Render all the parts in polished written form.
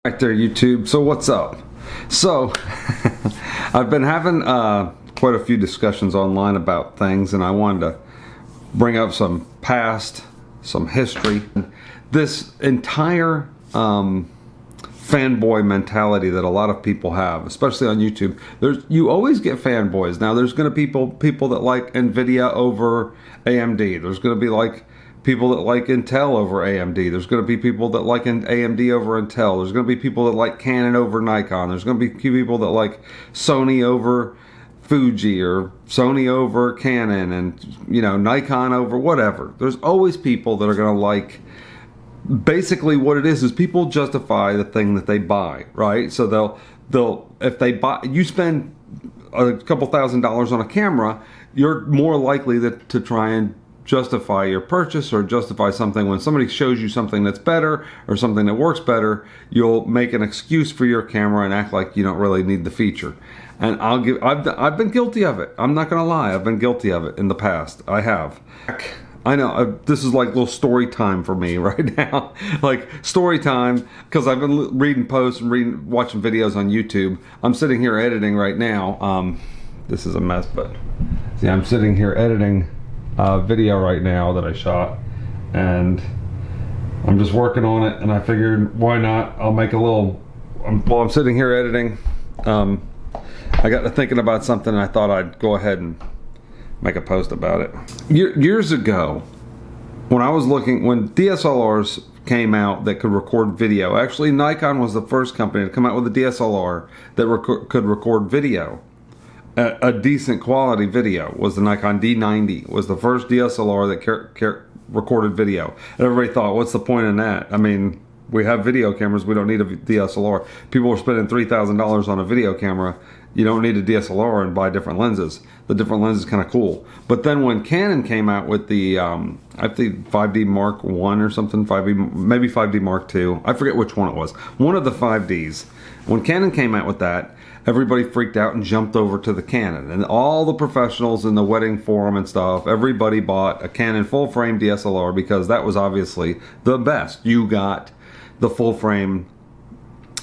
Right there, YouTube. So what's up? So I've been having quite a few discussions online about things, and I wanted to bring up some past, some history. This entire fanboy mentality that a lot of people have, especially on YouTube. You always get fanboys. Now there's going to be people that like NVIDIA over AMD. There's going to be like people that like Intel over AMD. There's going to be people that like AMD over Intel. There's going to be people that like Canon over Nikon. There's going to be people that like Sony over Fuji or Sony over Canon, and Nikon over whatever. There's always people that are going to like. Basically what it is people justify the thing that they buy, right? So they'll if they buy, you spend a couple $1,000s on a camera, you're more likely to try and justify your purchase or justify something. When somebody shows you something that's better or something that works better, you'll make an excuse for your camera and act like you don't really need the feature. And I've been guilty of it. I'm not gonna lie, I've been guilty of it in the past. I have. I know, this is like little story time for me right now. Like story time, because I've been reading posts and watching videos on YouTube. I'm sitting here editing right now. This is a mess, but see, I'm sitting here editing a video right now that I shot, and I'm just working on it, and I figured, why not? I'll make a little, while I'm sitting here editing, I got to thinking about something, and I thought I'd go ahead and make a post about it. Years ago, when DSLRs came out that could record video, actually Nikon was the first company to come out with a DSLR that could record video. A decent quality video was the Nikon D90. Was the first DSLR that recorded video. And everybody thought, what's the point in that? I mean, we have video cameras, we don't need a DSLR. People were spending $3,000 on a video camera. You don't need a DSLR and buy different lenses. The different lenses is kind of cool. But then when Canon came out with the, I think 5D Mark I or something, maybe 5D Mark II, I forget which one it was. One of the 5Ds. When Canon came out with that, everybody freaked out and jumped over to the Canon. And all the professionals in the wedding forum and stuff, everybody bought a Canon full frame DSLR because that was obviously the best. You got the full frame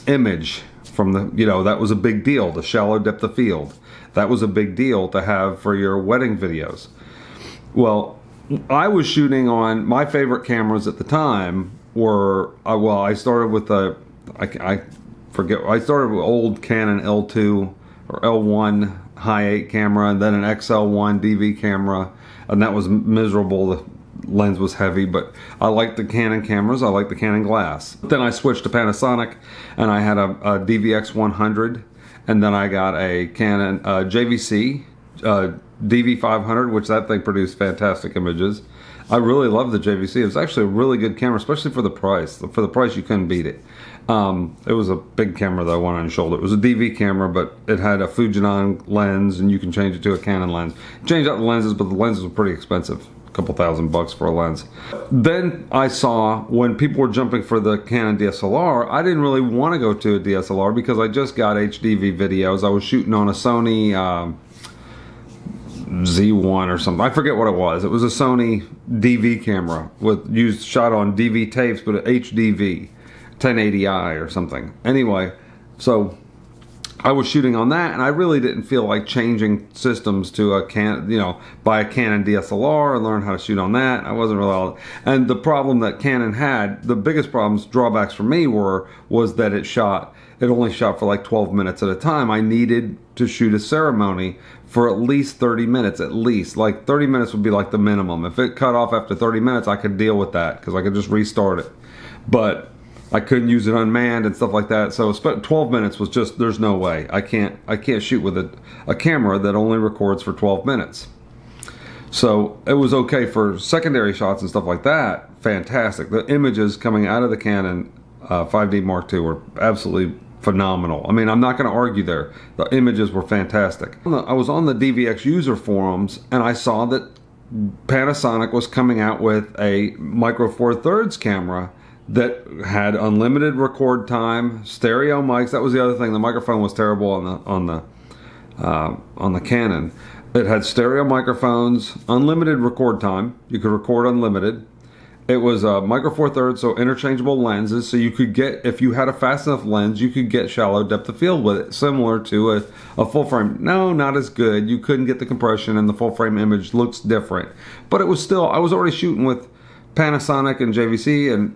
image from the, that was a big deal. The shallow depth of field, that was a big deal to have for your wedding videos. Well, I was shooting on, my favorite cameras at the time were, well, I started with I started with old Canon L2 or L1 high 8 camera, and then an XL1 DV camera, and that was miserable. The lens was heavy, but I liked the Canon cameras. I liked the Canon glass. Then I switched to Panasonic, and I had a DVX 100, and then I got a Canon JVC DV 500, which that thing produced fantastic images. I really love the JVC. It was actually a really good camera, especially for the price. For the price, you couldn't beat it. It was a big camera though, one on your shoulder. It was a DV camera, but it had a Fujinon lens, and you can change it to a Canon lens. Change out the lenses, but the lenses were pretty expensive. A couple $1,000 for a lens. Then I saw when people were jumping for the Canon DSLR, I didn't really want to go to a DSLR because I just got HDV videos. I was shooting on a Sony Z1 or something. I forget what it was. It was a Sony DV camera shot on DV tapes, but HDV 1080i or something. Anyway, so I was shooting on that, and I really didn't feel like changing systems to a buy a Canon DSLR and learn how to shoot on that. I wasn't really, and the problem that Canon had, the biggest drawbacks for me was that it only shot for like 12 minutes at a time. I needed to shoot a ceremony for at least 30 minutes, at least. Like 30 minutes would be like the minimum. If it cut off after 30 minutes, I could deal with that because I could just restart it. But I couldn't use it unmanned and stuff like that. So 12 minutes was just, there's no way. I can't shoot with a camera that only records for 12 minutes. So it was okay for secondary shots and stuff like that. Fantastic. The images coming out of the Canon 5D Mark II were absolutely phenomenal. I mean, I'm not going to argue there. The images were fantastic. I was on the DVX user forums, and I saw that Panasonic was coming out with a Micro Four Thirds camera that had unlimited record time, stereo mics. That was the other thing. The microphone was terrible on the Canon. It had stereo microphones, unlimited record time. You could record unlimited, It was a micro four thirds, so interchangeable lenses. So you could get, if you had a fast enough lens, you could get shallow depth of field with it, similar to a full frame. No, not as good. You couldn't get the compression, and the full frame image looks different. But it was still, I was already shooting with Panasonic and JVC and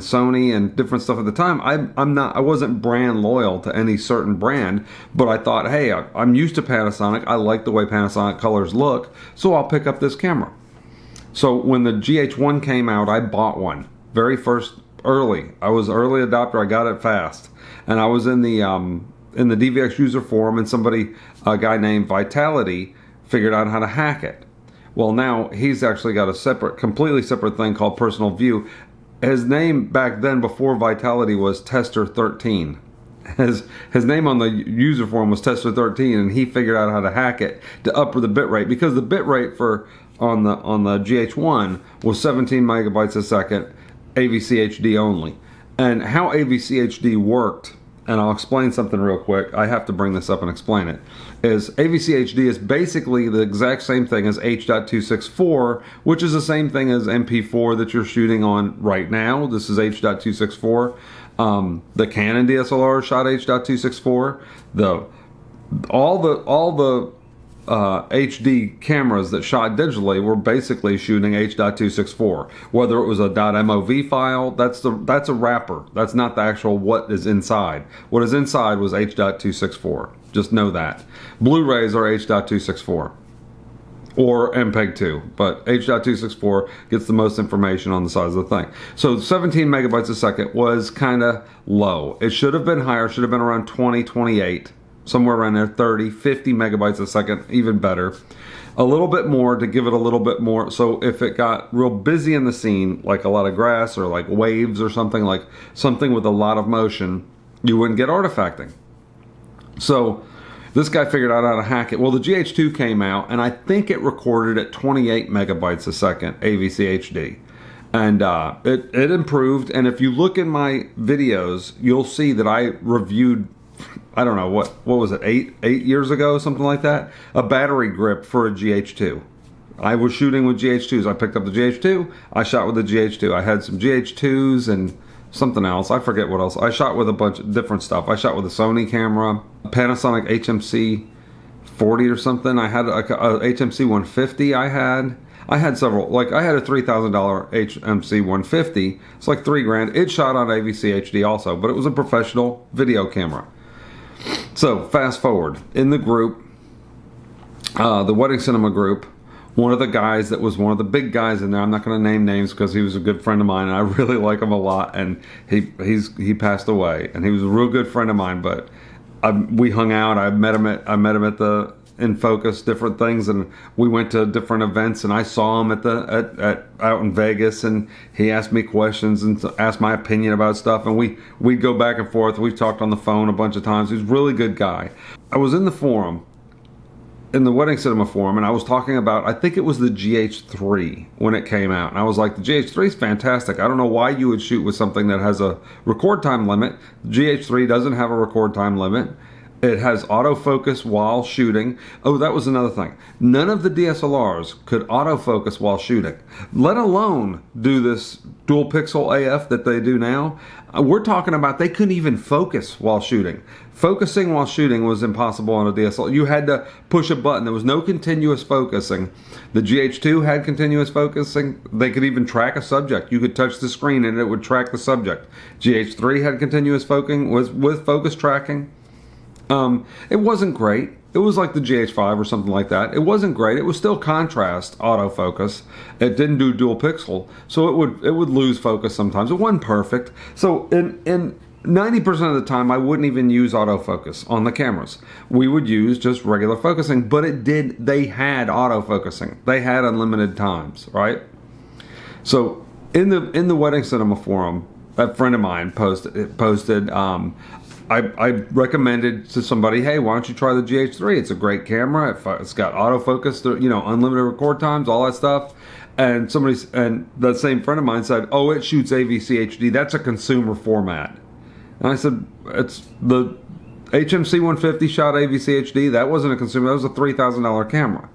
Sony and different stuff at the time. I wasn't brand loyal to any certain brand, but I thought, hey, I'm used to Panasonic. I like the way Panasonic colors look, so I'll pick up this camera. So when the GH1 came out, I bought one. Very first, early. I was early adopter. I got it fast, and I was in the DVX user forum, and a guy named Vitality, figured out how to hack it. Well, now he's actually got a completely separate thing called Personal View. His name back then, before Vitality, was Tester13. His name on the user forum was Tester13, and he figured out how to hack it to up the bitrate, because the bitrate on the GH1 was 17 megabytes a second, AVC HD only. And how AVC HD worked, and I'll explain something real quick. I have to bring this up and explain it. Is AVC HD is basically the exact same thing as H.264, which is the same thing as MP4 that you're shooting on right now. This is H.264. The Canon DSLR shot H.264. All the HD cameras that shot digitally were basically shooting H.264. Whether it was a .mov file, that's a wrapper. That's not the actual what is inside. What is inside was H.264. Just know that. Blu-rays are H.264 or MPEG-2, but H.264 gets the most information on the size of the thing. So 17 megabytes a second was kind of low. It should have been higher. Should have been around 20, 28. Somewhere around there, 30, 50 megabytes a second, even better. A little bit more to give it a little bit more. So if it got real busy in the scene, like a lot of grass or like waves or something with a lot of motion, you wouldn't get artifacting. So this guy figured out how to hack it. Well, the GH2 came out, and I think it recorded at 28 megabytes a second, AVC HD. And it improved. And if you look in my videos, you'll see that I reviewed, I don't know, what was it, eight years ago, something like that, a battery grip for a GH2. I was shooting with GH2s. I picked up the GH2, I shot with the GH2. I had some GH2s and something else. I forget what else. I shot with a bunch of different stuff. I shot with a Sony camera, a Panasonic HMC 40 or something. I had a HMC 150 I had several, like I had a $3,000 HMC 150. It's like $3,000. It shot on AVC HD also, but it was a professional video camera. So fast forward in the group, the Wedding Cinema group, one of the guys that was one of the big guys in there, I'm not going to name names because he was a good friend of mine and I really like him a lot, and he passed away, and he was a real good friend of mine, but we hung out. I met him at the In Focus, different things, and we went to different events, and I saw him out in Vegas, and he asked me questions and asked my opinion about stuff, and we'd go back and forth. We've talked on the phone a bunch of times. He's a really good guy. I was in the forum, in the Wedding Cinema forum, and I was talking about, I think it was the GH3 when it came out, and I was like, the GH3 is fantastic. I don't know why you would shoot with something that has a record time limit. The GH3 doesn't have a record time limit. It has autofocus while shooting. Oh, that was another thing. None of the DSLRs could autofocus while shooting, let alone do this dual pixel AF that they do now. We're talking about they couldn't even focus while shooting. Focusing while shooting was impossible on a DSLR. You had to push a button. There was no continuous focusing. The GH2 had continuous focusing. They could even track a subject. You could touch the screen and it would track the subject. GH3 had continuous focusing with focus tracking. It wasn't great. It was like the GH5 or something like that. It wasn't great. It was still contrast autofocus. It didn't do dual pixel, so it would lose focus sometimes. It wasn't perfect. So in 90% of the time, I wouldn't even use autofocus on the cameras. We would use just regular focusing, but they had autofocusing. They had unlimited times, right? So in the Wedding Cinema forum, a friend of mine posted I recommended to somebody, hey, why don't you try the GH3? It's a great camera. It's got autofocus, unlimited record times, all that stuff. And that same friend of mine said, oh, it shoots AVC HD. That's a consumer format. And I said, it's the HMC 150 shot AVC HD. That wasn't a consumer. That was a $3,000 camera.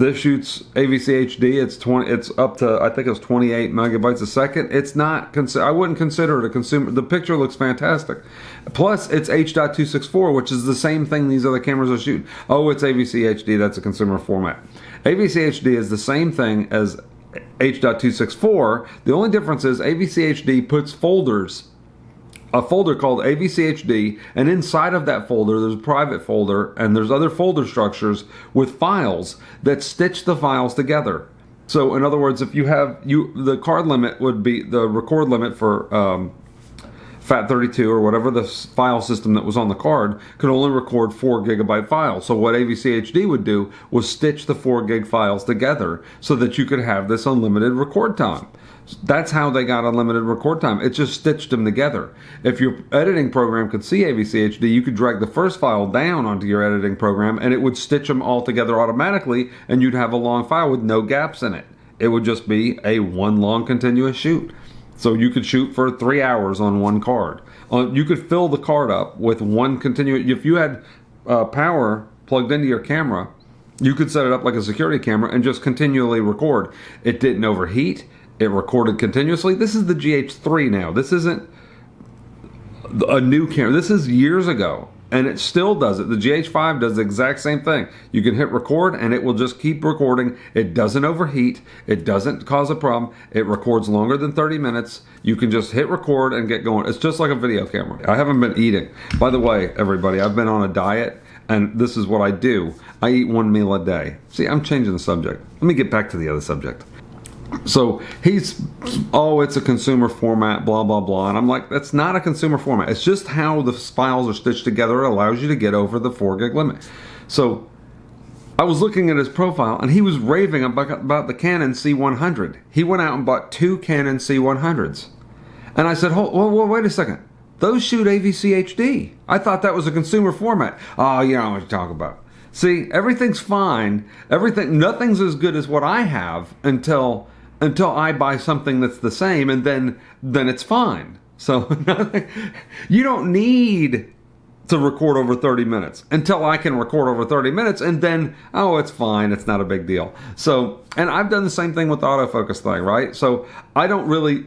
This shoots AVC HD. It's 20. It's up to, I think it was 28 megabytes a second. It's not. I wouldn't consider it a consumer. The picture looks fantastic. Plus, it's H.264, which is the same thing these other cameras are shooting. Oh, it's AVC HD. That's a consumer format. AVC HD is the same thing as H.264. The only difference is AVC HD puts folders. A folder called AVC HD, and inside of that folder there's a private folder, and there's other folder structures with files that stitch the files together. So in other words, if you have the card limit would be the record limit for FAT32 or whatever the file system that was on the card could only record 4 gigabyte files. So what AVC HD would do was stitch the 4 gig files together so that you could have this unlimited record time. That's how they got unlimited record time. It just stitched them together. If your editing program could see AVC HD, you could drag the first file down onto your editing program and it would stitch them all together automatically, and you'd have a long file with no gaps in it. It would just be a one long continuous shoot. So you could shoot for 3 hours on one card. You could fill the card up with one continuous. If you had power plugged into your camera, you could set it up like a security camera and just continually record. It didn't overheat. It recorded continuously. This is the GH3 now. This isn't a new camera. This is years ago, and it still does it. The GH5 does the exact same thing. You can hit record, and it will just keep recording. It doesn't overheat. It doesn't cause a problem. It records longer than 30 minutes. You can just hit record and get going. It's just like a video camera. I haven't been eating. By the way, everybody, I've been on a diet, and this is what I do. I eat 1 meal a day. See, I'm changing the subject. Let me get back to the other subject. So it's a consumer format, blah, blah, blah. And I'm like, that's not a consumer format. It's just how the files are stitched together. It allows you to get over the 4 gig limit. So I was looking at his profile, and he was raving about the Canon C100. He went out and bought 2 Canon C100s. And I said, well, wait a second. Those shoot AVC HD. I thought that was a consumer format. Oh, you know what you're talking about. See, everything's fine. Nothing's as good as what I have until I buy something that's the same, and then it's fine. So you don't need to record over 30 minutes until I can record over 30 minutes, and then, oh, it's fine. It's not a big deal. So, and I've done the same thing with the autofocus thing, right? So I don't really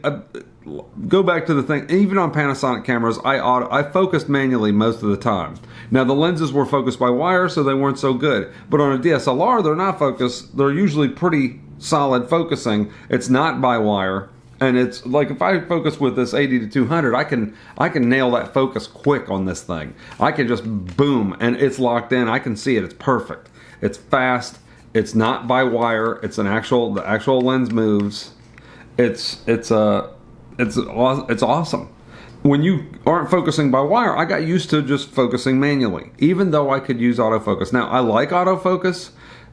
go back to the thing. Even on Panasonic cameras, I focused manually most of the time. Now the lenses were focused by wire, so they weren't so good. But on a DSLR, they're not focused. They're usually pretty solid focusing. It's not by wire, and it's like if I focus with this 80 to 200, I can nail that focus quick on this thing. I can just boom, and it's locked in. I can see it. It's perfect. It's fast. It's not by wire. It's the actual lens moves. It's awesome. When you aren't focusing by wire, I got used to just focusing manually, even though I could use autofocus. Now I like autofocus.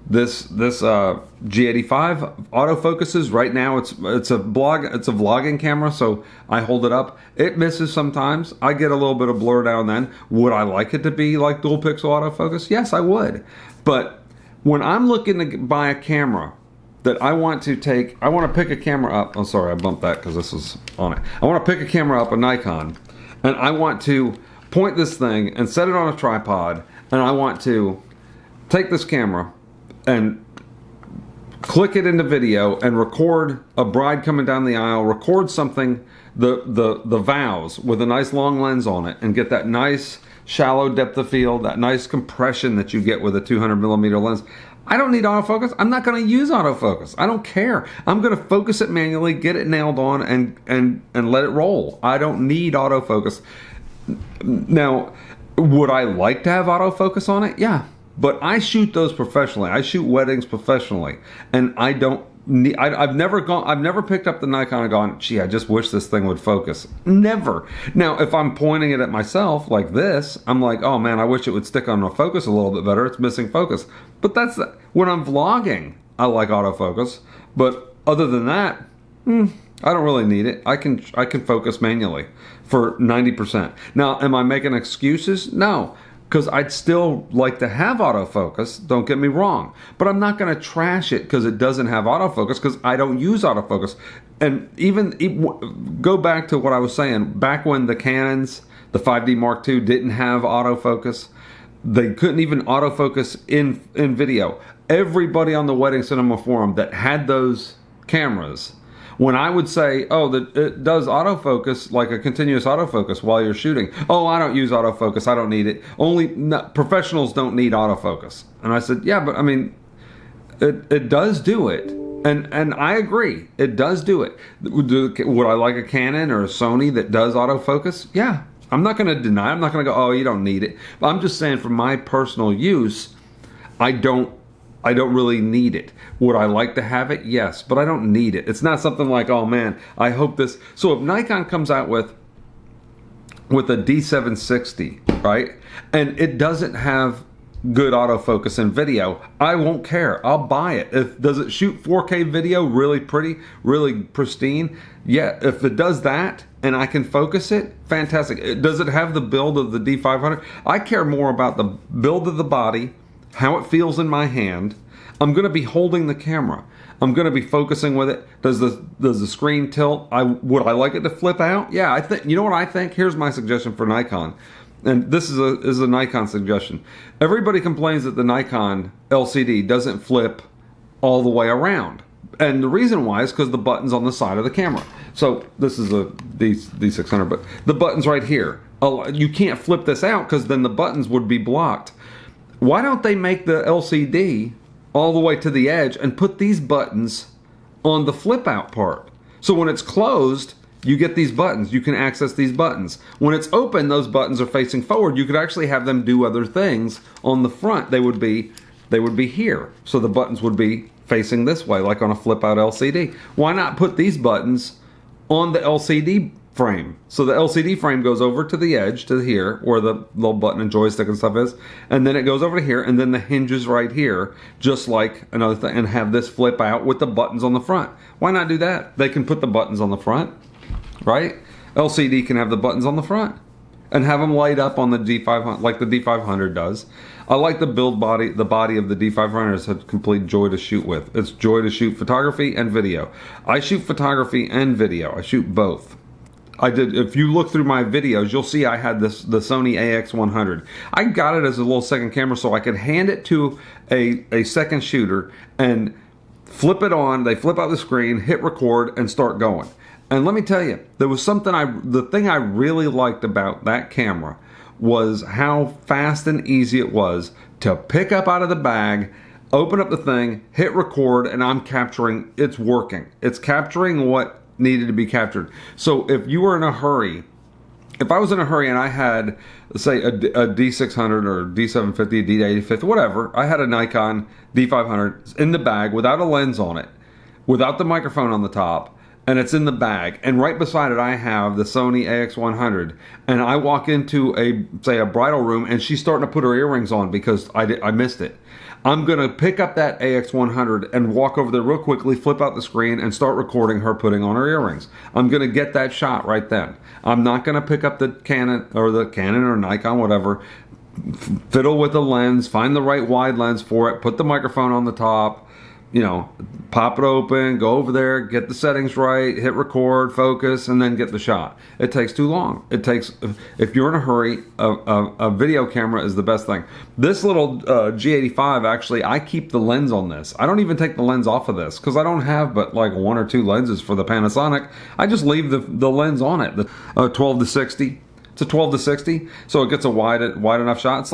This G85 autofocuses right now. It's a vlogging camera, so I hold it up. It misses sometimes. I get a little bit of blur down then. Would I like it to be like dual pixel autofocus? Yes, I would. But when I'm looking to buy a camera that I want to pick a camera up. Oh, sorry, I bumped that because this is on it. I want to pick a camera up, a Nikon, and I want to point this thing and set it on a tripod, and I want to take this camera and click it into video and record a bride coming down the aisle, record something, the vows with a nice long lens on it, and get that nice shallow depth of field, that nice compression that you get with a 200 millimeter lens. I don't need autofocus. I'm not going to use autofocus. I don't care. I'm going to focus it manually, get it nailed on, and let it roll. I don't need autofocus. Now, would I like to have autofocus on it? Yeah. But I shoot those professionally. I shoot weddings professionally, and I don't need. I've never picked up the Nikon and gone, gee, I just wish this thing would focus. Never. Now, if I'm pointing it at myself like this, I'm like, oh man, I wish it would stick on the focus a little bit better. It's missing focus. But when I'm vlogging, I like autofocus. But other than that, I don't really need it. I can focus manually for 90%. Now, am I making excuses? No. Because I'd still like to have autofocus, don't get me wrong. But I'm not going to trash it because it doesn't have autofocus, because I don't use autofocus. And go back to what I was saying. Back when the Canons, the 5D Mark II, didn't have autofocus, They couldn't even autofocus in video. Everybody on the Wedding Cinema forum that had those cameras, when I would say, oh, that it does autofocus, like a continuous autofocus while you're shooting. Oh, I don't use autofocus. I don't need it. Professionals don't need autofocus. And I said, yeah, but I mean, it does do it. And I agree. It does do it. Would I like a Canon or a Sony that does autofocus? Yeah. I'm not going to deny. I'm not going to go, oh, you don't need it. But I'm just saying, for my personal use, I don't really need it. Would I like to have it? Yes, but I don't need it. It's not something like, oh man, I hope this. So if Nikon comes out with a D760, right, and it doesn't have good autofocus in video, I won't care. I'll buy it. Does it shoot 4K video really pretty, really pristine? Yeah, if it does that and I can focus it, fantastic. Does it have the build of the D500? I care more about the build of the body, how it feels in my hand. I'm going to be holding the camera. I'm going to be focusing with it. Does the screen tilt? Would I like it to flip out? Yeah, I think. You know what I think? Here's my suggestion for Nikon. And this is a Nikon suggestion. Everybody complains that the Nikon LCD doesn't flip all the way around. And the reason why is because the button's on the side of the camera. So this is a D600, but the button's right here. You can't flip this out because then the buttons would be blocked. Why don't they make the LCD all the way to the edge and put these buttons on the flip out part? So when it's closed, you get these buttons. You can access these buttons. When it's open, those buttons are facing forward. You could actually have them do other things on the front. They would be here. So the buttons would be facing this way, like on a flip out LCD. Why not put these buttons on the LCD frame? So the LCD frame goes over to the edge, to here, where the little button and joystick and stuff is, and then it goes over to here, and then the hinges right here, just like another thing, and have this flip out with the buttons on the front. Why not do that? They can put the buttons on the front, right? LCD can have the buttons on the front and have them light up on the D500, like the D500 does. I like the body of the D500. It's a complete joy to shoot with. It's joy to shoot photography and video. I shoot photography and video. I shoot both. If you look through my videos, you'll see I had the Sony AX100. I got it as a little second camera so I could hand it to a second shooter and flip it on. They flip out the screen, hit record, and start going. And let me tell you, there was the thing I really liked about that camera was how fast and easy it was to pick up out of the bag, open up the thing, hit record, and I'm capturing. It's working. It's capturing what needed to be captured. So if you were in a hurry, if I was in a hurry and I had, say, a D600 or D750, D850, whatever, I had a Nikon D500 in the bag without a lens on it, without the microphone on the top, and it's in the bag, and right beside it I have the Sony AX100, and I walk into a bridal room and she's starting to put her earrings on because I missed it. I'm gonna pick up that AX100 and walk over there real quickly, flip out the screen, and start recording her putting on her earrings. I'm gonna get that shot right then. I'm not gonna pick up the Canon or Nikon, whatever, fiddle with the lens, find the right wide lens for it, put the microphone on the top, pop it open, go over there, get the settings right, hit record, focus, and then get the shot. It takes too long. If you're in a hurry, a video camera is the best thing. This little G85, actually, I keep the lens on this. I don't even take the lens off of this because I don't have but like one or two lenses for the Panasonic. I just leave the lens on it, the 12 to 60. It's a 12 to 60, so it gets a wide enough shot. It's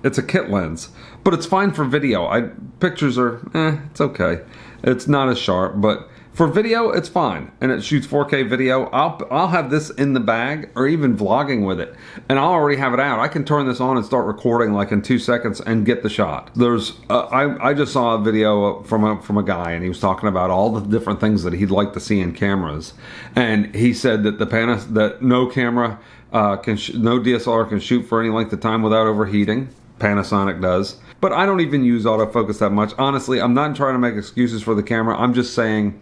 it's a kit lens, but it's fine for video. Pictures are, it's okay. It's not as sharp, but for video, it's fine. And it shoots 4K video. I'll have this in the bag or even vlogging with it. And I'll already have it out. I can turn this on and start recording like in 2 seconds and get the shot. I just saw a video from a guy, and he was talking about all the different things that he'd like to see in cameras. And he said that that no camera, no DSLR can shoot for any length of time without overheating. Panasonic does. But I don't even use autofocus that much. Honestly, I'm not trying to make excuses for the camera. I'm just saying,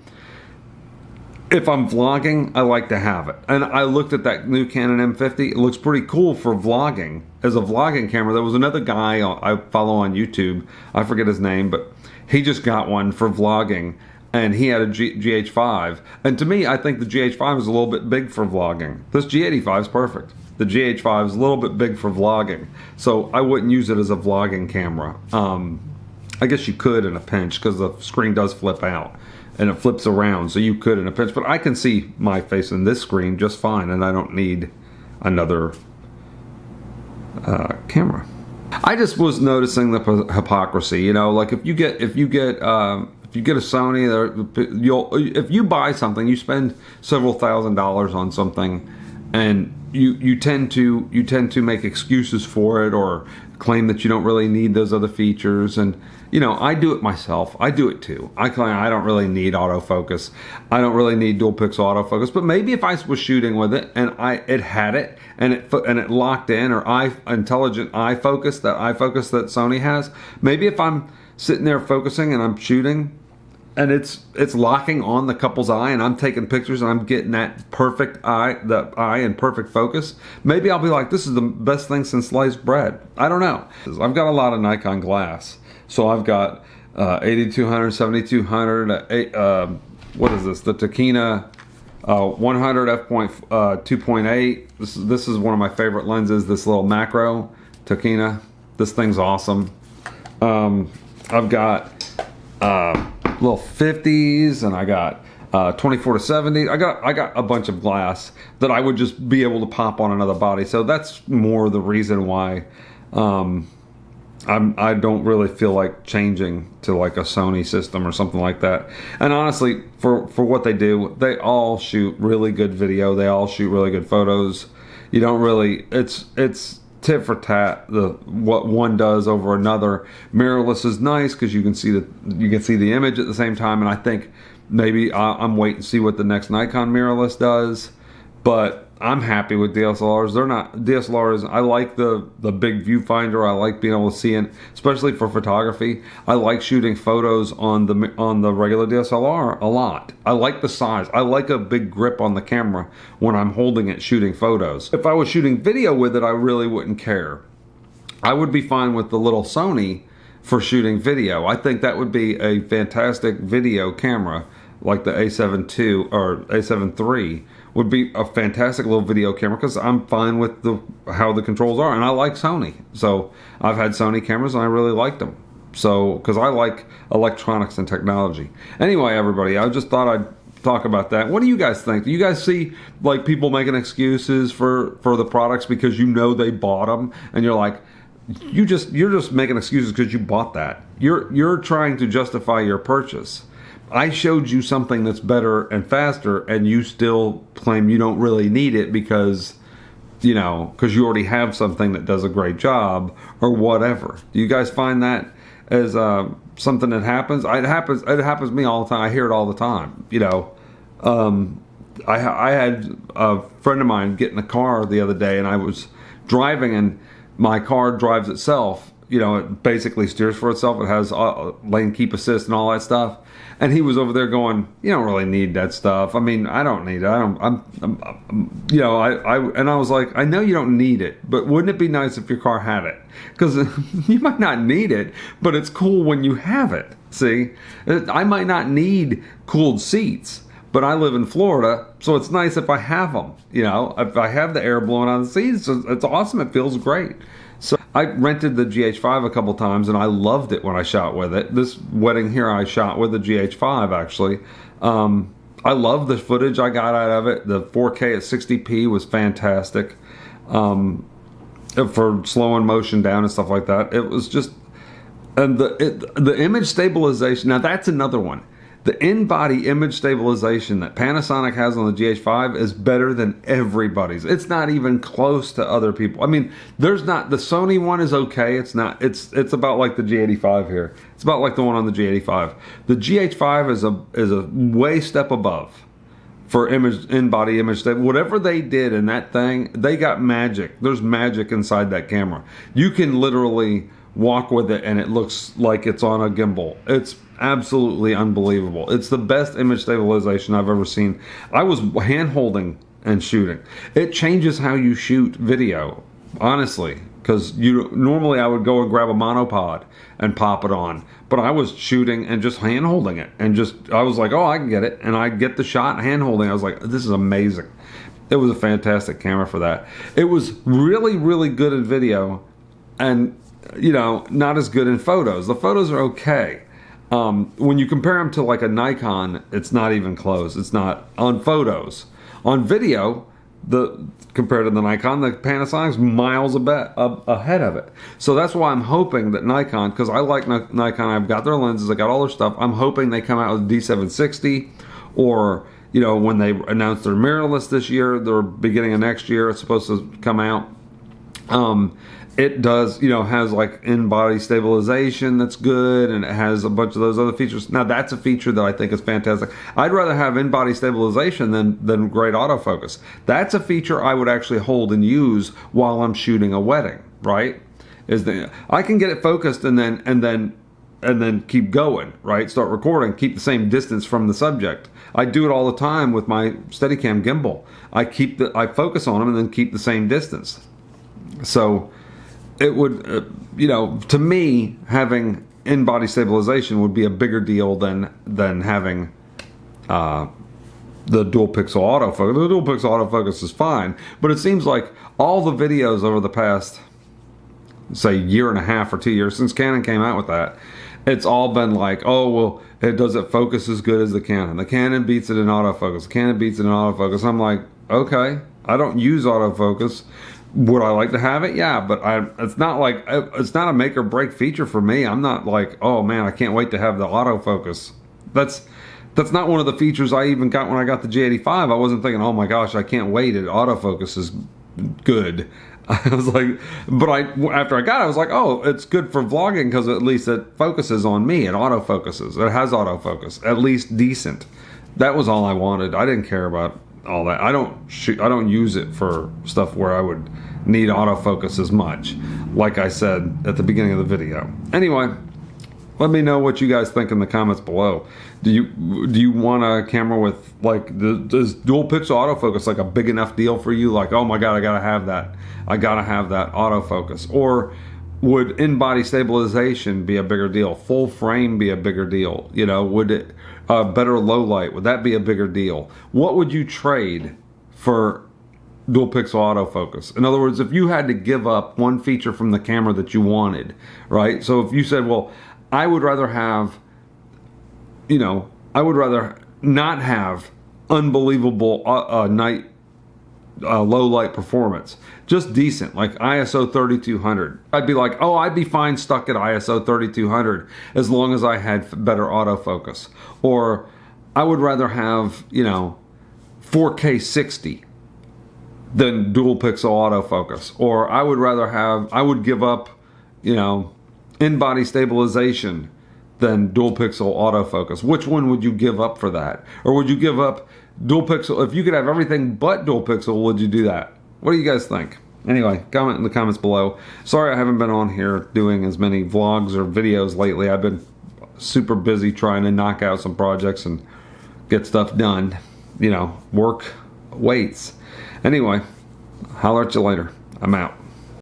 if I'm vlogging, I like to have it. And I looked at that new Canon M50. It looks pretty cool for vlogging. As a vlogging camera, there was another guy I follow on YouTube. I forget his name, but he just got one for vlogging. And he had a GH5. And to me, I think the GH5 is a little bit big for vlogging. This G85 is perfect. the GH5 is a little bit big for vlogging, so I wouldn't use it as a vlogging camera. I guess you could in a pinch, because the screen does flip out and it flips around, so you could in a pinch, but I can see my face in this screen just fine, and I don't need another camera. I just was noticing the hypocrisy, you know, like if you get a Sony, if you buy something, you spend several $1,000s on something, and you tend to make excuses for it, or claim that you don't really need those other features. And you know, I do it myself. I do it too. I claim I don't really need autofocus. I don't really need dual pixel autofocus. But maybe if I was shooting with it and it had it and it locked in, or intelligent eye focus that Sony has, maybe if I'm sitting there focusing and I'm shooting, and it's locking on the couple's eye, and I'm taking pictures and I'm getting that perfect eye, the eye in perfect focus, maybe I'll be like, this is the best thing since sliced bread. I don't know. I've got a lot of Nikon glass. So I've got 8200, 7200, what is this? The Takina 100 f2.8. This is one of my favorite lenses. This little macro Takina. This thing's awesome. I've got little 50s, and I got 24 to 70. I got a bunch of glass that I would just be able to pop on another body. So that's more the reason why I don't really feel like changing to like a Sony system or something like that. And honestly, for what they do, they all shoot really good video. They all shoot really good photos. You don't really, it's tit for tat, what one does over another. Mirrorless is nice because you can see the image at the same time. And I think maybe I'm waiting to see what the next Nikon mirrorless does. But I'm happy with DSLRs. They're not DSLRs. I like the big viewfinder. I like being able to see it, especially for photography. I like shooting photos on the regular DSLR a lot. I like the size. I like a big grip on the camera when I'm holding it shooting photos. If I was shooting video with it, I really wouldn't care. I would be fine with the little Sony for shooting video. I think that would be a fantastic video camera, like the A7 II or A7 III. Would be a fantastic little video camera, because I'm fine with how the controls are, and I like Sony. So I've had Sony cameras and I really liked them. So because I like electronics and technology. Anyway, everybody, I just thought I'd talk about that. What do you guys think? Do you guys see like people making excuses for the products because you know they bought them, and you're like, you're just making excuses because you bought that. You're trying to justify your purchase. I showed you something that's better and faster, and you still claim you don't really need it because you already have something that does a great job or whatever. Do you guys find that as something that happens? It happens to me all the time. I hear it all the time. I had a friend of mine get in a car the other day, and I was driving, and my car drives itself. It basically steers for itself. It has lane keep assist and all that stuff. And he was over there going, you don't really need that stuff. I mean, I don't need it. I was like, I know you don't need it, but wouldn't it be nice if your car had it? Because you might not need it, but it's cool when you have it. See, I might not need cooled seats, but I live in Florida, so it's nice if I have them. If I have the air blowing on the seats, it's awesome. It feels great. So I rented the GH5 a couple times, and I loved it when I shot with it. This wedding here, I shot with the GH5 actually. I love the footage I got out of it. The 4K at 60p was fantastic for slowing motion down and stuff like that. It was just, and the image stabilization. Now that's another one. The in-body image stabilization that Panasonic has on the GH5 is better than everybody's. It's not even close to other people. I mean, the Sony one is okay. It's not. It's about like the G85 here. It's about like the one on the G85. The GH5 is a way step above for in-body image stabilization. Whatever they did in that thing, they got magic. There's magic inside that camera. You can literally walk with it and it looks like it's on a gimbal. It's absolutely unbelievable. It's the best image stabilization I've ever seen. I was hand holding and shooting. It changes how you shoot video, honestly, because normally I would go and grab a monopod and pop it on, but I was shooting and just hand holding it, and I was like, oh, I can get it, and I get the shot hand holding. I was like, this is amazing. It was a fantastic camera for that. It was really, really good in video, and you know, not as good in photos. The photos are okay. When you compare them to like a Nikon, it's not even close. It's not on photos. On video, compared to the Nikon, the Panasonic's miles ahead of it. So that's why I'm hoping that Nikon, because I like Nikon, I've got their lenses, I got all their stuff. I'm hoping they come out with D760, or you know, when they announce their mirrorless this year, the beginning of next year, it's supposed to come out. It does, you know, has like in-body stabilization that's good, and it has a bunch of those other features. Now that's a feature that I think is fantastic. I'd rather have in-body stabilization than great autofocus. That's a feature I would actually hold and use while I'm shooting a wedding, right? I can get it focused and then keep going, right? Start recording, keep the same distance from the subject. I do it all the time with my Steadicam gimbal. I focus on them and then keep the same distance. So it would, you know, to me, having in-body stabilization would be a bigger deal than having the dual pixel autofocus. The dual pixel autofocus is fine, but it seems like all the videos over the past, say, year and a half or 2 years since Canon came out with that, it's all been like, oh, well, it doesn't focus as good as the Canon. The Canon beats it in autofocus. The Canon beats it in autofocus. I'm like, okay, I don't use autofocus. Would I like to have it? Yeah, but it's not like, it's not a make or break feature for me. I'm not like, oh man, I can't wait to have the autofocus. That's not one of the features I even got when I got the G85. I wasn't thinking, oh my gosh, I can't wait. Autofocus is good. I was like, but after I got it, I was like, oh, it's good for vlogging because at least it focuses on me. It autofocuses. It has autofocus, at least decent. That was all I wanted. I didn't care about all that. I don't use it for stuff where I would need autofocus as much, like I said at the beginning of the video. Anyway, let me know what you guys think in the comments below. Do you want a camera with, like, does dual pixel autofocus like a big enough deal for you? Like, oh my god, I gotta have that. I gotta have that autofocus. Or would in-body stabilization be a bigger deal? Full frame be a bigger deal? You know, would it better low light? Would that be a bigger deal? What would you trade for dual pixel autofocus? In other words, if you had to give up one feature from the camera that you wanted, right? So if you said, well, I would rather have, you know, I would rather not have unbelievable night low light performance, just decent, like ISO 3200. I'd be like, oh, I'd be fine stuck at ISO 3200 as long as I had better autofocus. Or I would rather have, you know, 4K 60 than dual pixel autofocus. Or I would give up, you know, in-body stabilization than dual pixel autofocus. Which one would you give up for that? Or would you give up dual pixel? If you could have everything but dual pixel, would you do that? What do you guys think? Anyway, comment in the comments below. Sorry I haven't been on here doing as many vlogs or videos lately. I've been super busy trying to knock out some projects and get stuff done. You know, work waits. Anyway, holler at you later. I'm out.